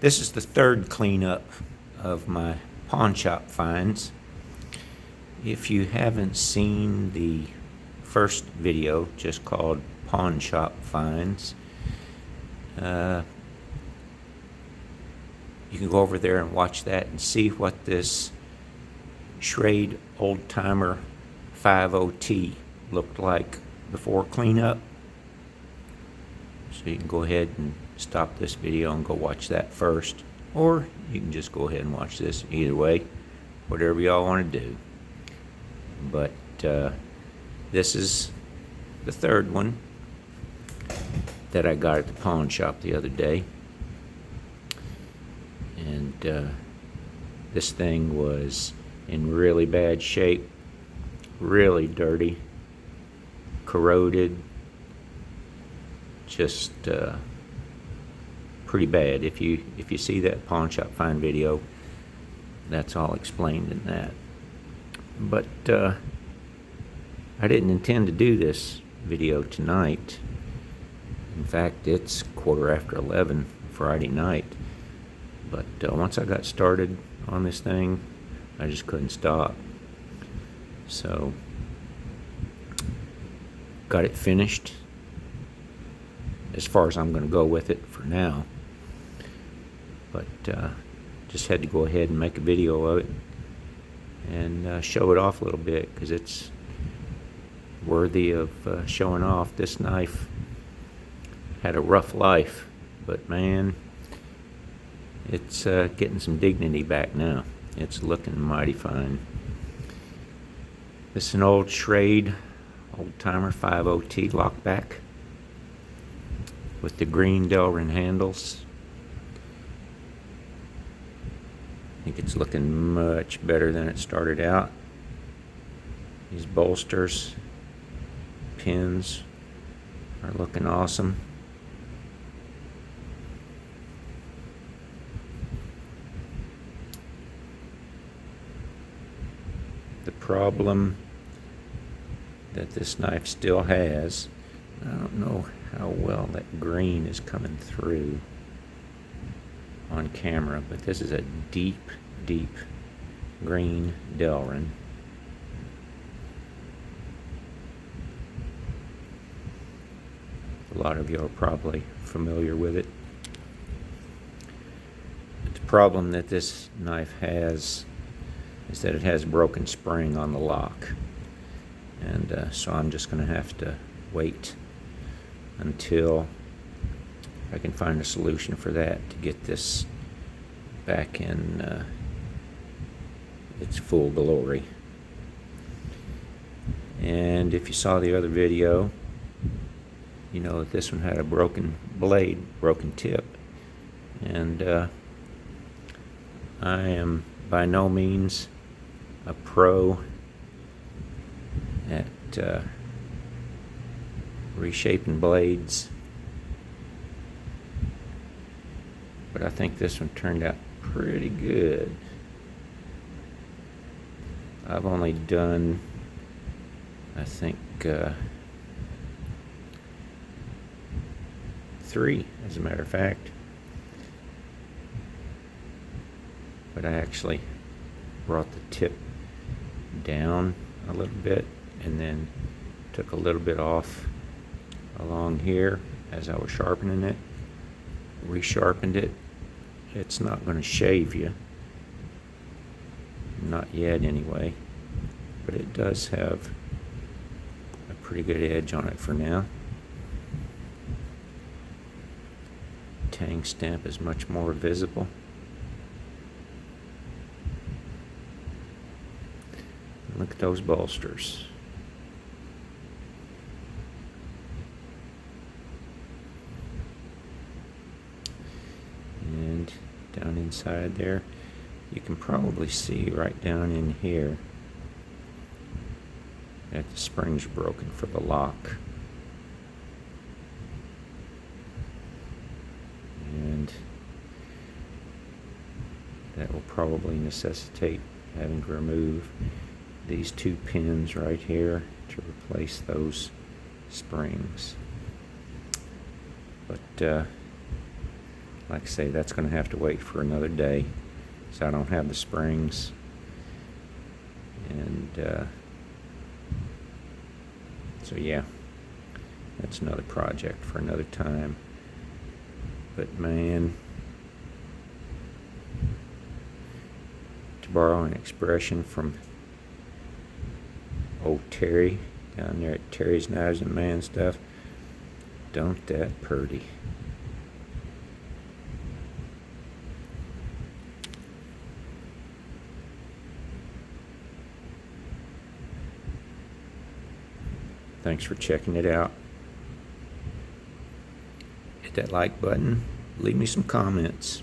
This is the third cleanup of my pawn shop finds. If you haven't seen the first video, just called Pawn Shop Finds, you can go over there and watch that and see what this Schrade Oldtimer 50T looked like before cleanup. So you can go ahead and stop this video and go watch that first, or you can just go ahead and watch this. Either way, whatever y'all want to do. But this is the third one that I got at the pawn shop the other day, and this thing was in really bad shape, really dirty, corroded, just pretty bad. If you see that pawn shop find video, that's all explained in that. But I didn't intend to do this video tonight. In fact, it's 11:15 Friday night. But once I got started on this thing, I just couldn't stop. So got it finished as far as I'm going to go with it for now. But just had to go ahead and make a video of it and show it off a little bit, because it's worthy of showing off. This knife had a rough life, but man, it's getting some dignity back now. It's looking mighty fine. This is an old Schrade Oldtimer 50T lockback with the green Delrin handles. I think it's looking much better than it started out. These bolsters, pins are looking awesome. The problem that this knife still has, I don't know how well that green is coming through on camera, but this is a deep green Delrin. A lot of you are probably familiar with it. But the problem that this knife has is that it has a broken spring on the lock, and so I'm just going to have to wait until I can find a solution for that to get this back in its full glory. And if you saw the other video, you know that this one had a broken blade, broken tip, and I am by no means a pro at reshaping blades, but I think this one turned out pretty good. I've only done, I think, 3, as a matter of fact. But I actually brought the tip down a little bit and then took a little bit off along here as I was sharpening it, resharpened it. It's not going to shave you, not yet anyway, but it does have a pretty good edge on it for now. Tang stamp is much more visible. Look at those bolsters. And down inside there, you can probably see right down in here that the spring's broken for the lock. And that will probably necessitate having to remove these 2 pins right here to replace those springs. But like I say, that's going to have to wait for another day, so I don't have the springs. And so yeah, that's another project for another time. But man, to borrow an expression from old Terry down there at Terry's Knives and Man Stuff, don't that purdy. Thanks for checking it out. Hit that like button. Leave me some comments.